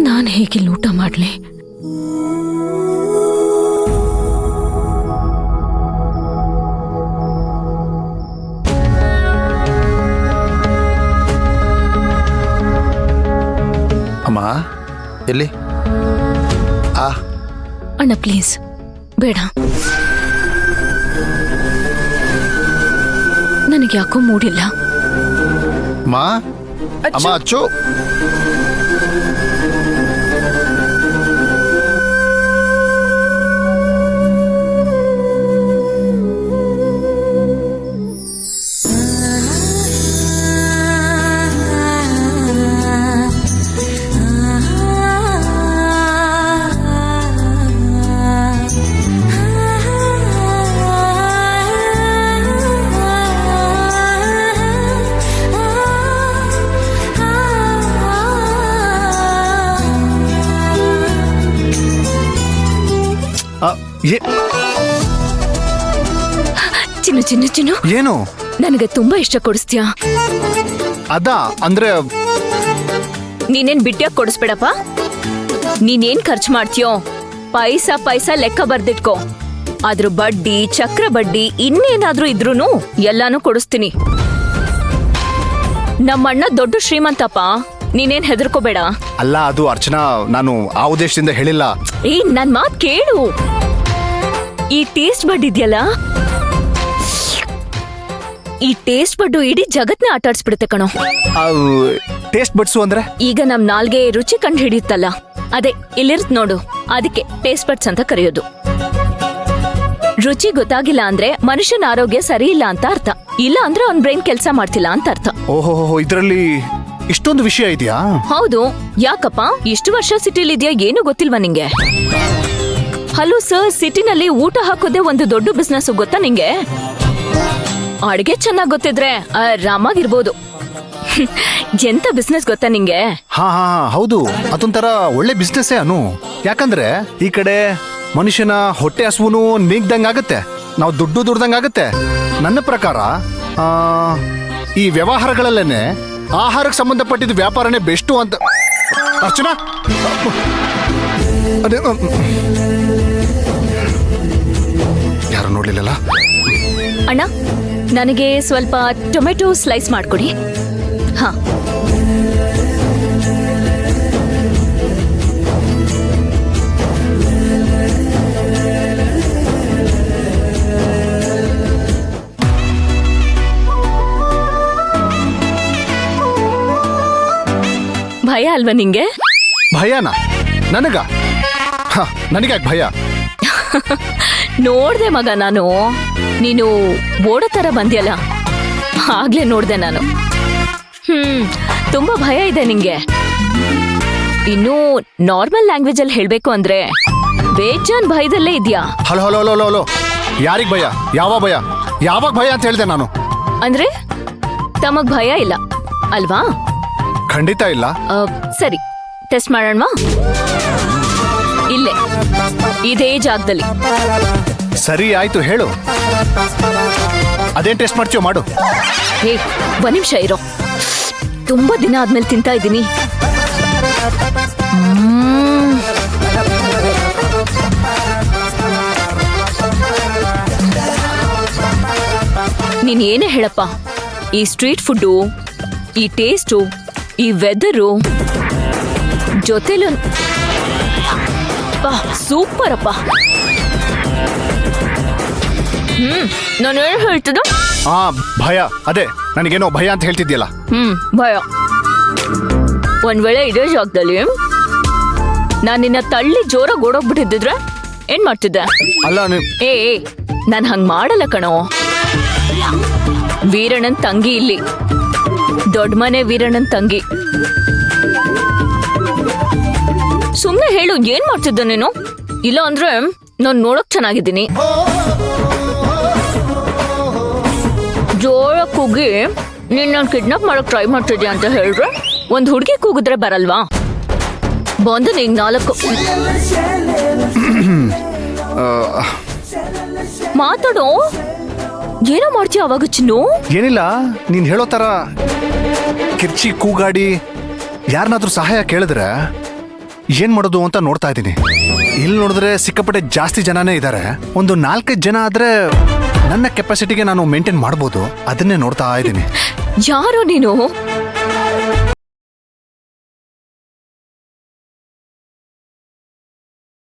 ನಾನು ಹೇಗೆ ಊಟ ಮಾಡ್ಲಿ? ಅಮ್ಮ ಎಲ್ಲಿ? ಅಣ್ಣ ಪ್ಲೀಸ್ ಬೇಡ, ನನಗೆ ಯಾಕೋ ಮೂಡಿಲ್ಲ. ಅಮ್ಮ ಅಮ್ಮ ಅಚ್ಚು, ಚಿನ್ನು ಚಿನ್ನು ಚಿನ್ನು, ಏನು? ನನಗೆ ತುಂಬಾ ಇಷ್ಟ ಕೊಡಿಸ್ತೀಯಾ? ಅದಾ ಅಂದ್ರೆ ನೀನೇನ್ ಬಿಟ್ಟಿಯಾಗ ಕೊಡಿಸ್ಬೇಡಪ್ಪ. ನೀನೇನ್ ಖರ್ಚು ಮಾಡ್ತೀಯೋ ಪೈಸಾ ಪೈಸಾ ಲೆಕ್ಕ ಬರ್ದಿಟ್ಕೋ. ಅದ್ರ ಬಡ್ಡಿ, ಚಕ್ರ ಬಡ್ಡಿ, ಇನ್ನೇನಾದ್ರೂ ಇದ್ರೂನು ಎಲ್ಲಾನು ಕೊಡಿಸ್ತೀನಿ. ನಮ್ಮಣ್ಣ ದೊಡ್ಡ ಶ್ರೀಮಂತಪ್ಪ, ನೀನೇನ್ ಹೆದರ್ಕೋಬೇಡ. ಅಲ್ಲ, ಅದು ಅರ್ಚನಾ, ನಾನು ಆ ಉದ್ದೇಶದಿಂದ ಹೇಳಿಲ್ಲ. ನನ್ ಮಾತ್ ಕೇಳು. ಈ ಟೇಸ್ಟ್ ಬಡ್ ಇದೆಯಲ್ಲ, ಈ ಟೇಸ್ಟ್ ಬಡ್ಡು ಇಡೀ ಜಗತ್ನ ಆಟಾಡ್ಸ್ಬಿಡುತ್ತೆ ಕಣೋ. ಟೇಸ್ಟ್ ಬಡ್ಸು ಅಂದ್ರೆ? ಈಗ ನಮ್ ನಾಲ್ಗೆ ರುಚಿ ಕಂಡು ಹಿಡಿಯುತ್ತಲ್ಲ, ಅದೇ ಇಲ್ಲಿರ್ತ್ ನೋಡು, ಅದಕ್ಕೆ ಟೇಸ್ಟ್ ಬಡ್ಸ್ ಅಂತ ಕರೆಯೋದು. ರುಚಿ ಗೊತ್ತಾಗಿಲ್ಲ ಅಂದ್ರೆ ಮನುಷ್ಯನ ಆರೋಗ್ಯ ಸರಿ ಇಲ್ಲ ಅಂತ ಅರ್ಥ. ಇಲ್ಲ ಅಂದ್ರೆ ಅವ್ನ್ ಬ್ರೈನ್ ಕೆಲ್ಸ ಮಾಡ್ತಿಲ್ಲ ಅಂತ ಅರ್ಥ. ಓಹೋ, ಇದ್ರಲ್ಲಿ ಇಷ್ಟೊಂದು ವಿಷಯ ಇದೆಯಾ? ಹೌದು. ಯಾಕಪ್ಪ, ಇಷ್ಟು ವರ್ಷ ಸಿಟಿಲಿ ಇದೆಯಾ, ಏನು ಗೊತ್ತಿಲ್ವಾ ನಿಂಗೆ? ಹಲೋ ಸರ್, ಸಿಟಿನಲ್ಲಿ ಊಟ ಹಾಕೋದೇ ಒಂದು ದೊಡ್ಡ ಬಿಸ್ನೆಸ್, ಗೊತ್ತಾ ನಿಂಗೆ? ಅಡ್ಗೆ ಚೆನ್ನಾಗ್ ಗೊತ್ತಿದ್ರೆ ಆರಾಮಾಗಿರ್ಬೋದು. ಎಂತ ಬಿಸ್ನೆಸ್ ಗೊತ್ತಾ ನಿಂಗೆ? ಹಾ ಹಾ ಹೌದು, ಅದೊಂಥರ ಒಳ್ಳೆ ಬಿಸ್ನೆಸ್ಸೇ ಅನು. ಯಾಕಂದ್ರೆ ಈ ಕಡೆ ಮನುಷ್ಯನ ಹೊಟ್ಟೆ ಹಸುವು ನೀಗ್ದಂಗಾಗತ್ತೆ, ನಾವು ದುಡ್ಡು ದುಡ್ದಂಗಾಗತ್ತೆ. ನನ್ನ ಪ್ರಕಾರ ಈ ವ್ಯವಹಾರಗಳಲ್ಲೇನೆ ಆಹಾರಕ್ಕೆ ಸಂಬಂಧಪಟ್ಟಿದ್ದ ವ್ಯಾಪಾರನೇ ಬೆಸ್ಟು ಅಂತ. ಅರ್ಚನಾ, ಅದೇ ಯಾರು ನೋಡ್ಲಿಲ್ಲಲ್ಲ? ಅಣ್ಣ, ನನಗೆ ಸ್ವಲ್ಪ ಟೊಮೆಟೊ ಸ್ಲೈಸ್ ಮಾಡ್ಕೊಡಿ. ಹಾ, ಭಯ ಅಲ್ವಾ ನಿಂಗೆ? ಭಯನಾ? ನನಗ? ನನಗ್ಯಾಕೆ ಭಯ? ನೋಡ್ದೆ ಮಗ, ನಾನು ನೀನು ಓಡೋ ತರ ಬಂದ್ಯಲ್ಲ, ಆಗ್ಲೇ ನೋಡ್ದೆ ನಾನು. ತುಂಬಾ ಭಯ ಇದೆ ನಿಂಗೆ. ಇನ್ನು ನಾರ್ಮಲ್ ಲ್ಯಾಂಗ್ವೇಜ್ ಅಲ್ಲಿ ಹೇಳ್ಬೇಕು ಅಂದ್ರೆ ಬೇಜಾನ್ ಭಯದಲ್ಲೇ ಇದ್ಯಾ. ಹಲೋ ಹಲೋ ಹಲೋ ಹಲೋ, ಯಾರಿಗ್ ಭಯ? ಯಾವ ಭಯ? ಯಾವಾಗ ಭಯ ಅಂತ ಹೇಳ್ದೆ ನಾನು? ಅಂದ್ರೆ ತಮಗ್ ಭಯ ಇಲ್ಲ ಅಲ್ವಾ? ಖಂಡಿತ ಇಲ್ಲ. ಸರಿ, ಟೆಸ್ಟ್ ಮಾಡೋಣವಾ? ಇಲ್ಲೇ ಇದೇ ಜಾಗದಲ್ಲಿ. ಸರಿ ಆಯ್ತು, ಹೇಳು. ಅದೇನ್ ಟೆಸ್ಟ್ ಮಾಡ್ತೀಯೋ ಮಾಡು. ಹೇ, ಒಂದ್ ನಿಮಿಷ ಇರೋ. ತುಂಬಾ ದಿನ ಆದ್ಮೇಲೆ ತಿಂತಾ ಇದ್ದೀನಿ. ನೀನ್ ಏನೇ ಹೇಳಪ್ಪ, ಈ ಸ್ಟ್ರೀಟ್ ಫುಡ್ಡು, ಈ ಟೇಸ್ಟು, ಈ ವೆದರು ಜೊತೆಲು ಸೂಪರ್ ಅಪ್ಪ. ನಾನು ಏನು ಹೇಳ್ತಿದ್ದ? ಭಯ. ಅದೇ ನನಗೇನೋ ಭಯ ಅಂತ ಹೇಳ್ತಿದ್ಯಲ್ಲ. ಭಯ. ಒಂದ್ ವೇಳೆ ಇದೇ ಜಾಗದಲ್ಲಿ ನಾನು ನಿನ್ನ ತಳ್ಳಿ ಜೋರಾಗಿ ಓಡೋಗ್ಬಿಟ್ಟಿದ್ರೆ ಏನ್ ಮಾಡ್ತಿದ್ದೆ? ಅಲ್ಲ, ನಾನು ಹಂಗ್ ಮಾಡಲ್ಲ ಕಣೋ. ವೀರಣ್ಣನ್ ತಂಗಿ ಇಲ್ಲಿ, ದೊಡ್ಡ ಮನೆ ವೀರಣ್ಣನ್ ತಂಗಿ. ಸುಮ್ನೆ ಹೇಳು, ಏನ್ ಮಾಡ್ತಿದ್ದ ನೀನು? ಇಲ್ಲ ಅಂದ್ರೆ ನಾನ್ ನೋಡಕ್ ಚೆನ್ನಾಗಿದ್ದೀನಿ. ಜೋರ ಕೂಗಿ ನೀನ್ ಕಿಡ್ನಾಪ್ ಮಾಡಕ್ ಟ್ರೈ ಮಾಡ್ತಿದ್ಯಾ ಅಂತ ಹೇಳಿದ್ರೆ ಒಂದ್ ಹುಡುಗಿ ಕೂಗಿದ್ರೆ ಬರಲ್ವಾ? ಬಂದು ನೀಗ್ 4 ಮಾತಾಡೋ. ಏನೋ ಮಾಡ್ತೀಯ ಅವಾಗ ಚಿನ್ನು? ಏನಿಲ್ಲ, ನೀನ್ ಹೇಳೋ ತರ ಕಿರ್ಚಿ ಕೂಗಾಡಿ ಯಾರನ್ನಾದ್ರೂ ಸಹಾಯ ಕೇಳಿದ್ರೆ ಏನ್ ಮಾಡೋದು ಅಂತ ನೋಡ್ತಾ ಇದ್ದೀನಿ. ಇಲ್ಲಿ ನೋಡಿದ್ರೆ ಸಿಕ್ಕಾಪಟ್ಟೆ ಜಾಸ್ತಿ ಜನನೇ ಇದ್ದಾರೆ. ಒಂದು 4-5 ಜನ ಆದ್ರೆ ನನ್ನ ಕೆಪಾಸಿಟಿಗೆ ನಾನು ಮೇಂಟೈನ್ ಮಾಡ್ಬೋದು. ಅದನ್ನೇ ನೋಡ್ತಾ ಇದ್ದೀನಿ. ಯಾರೋ ನೀನು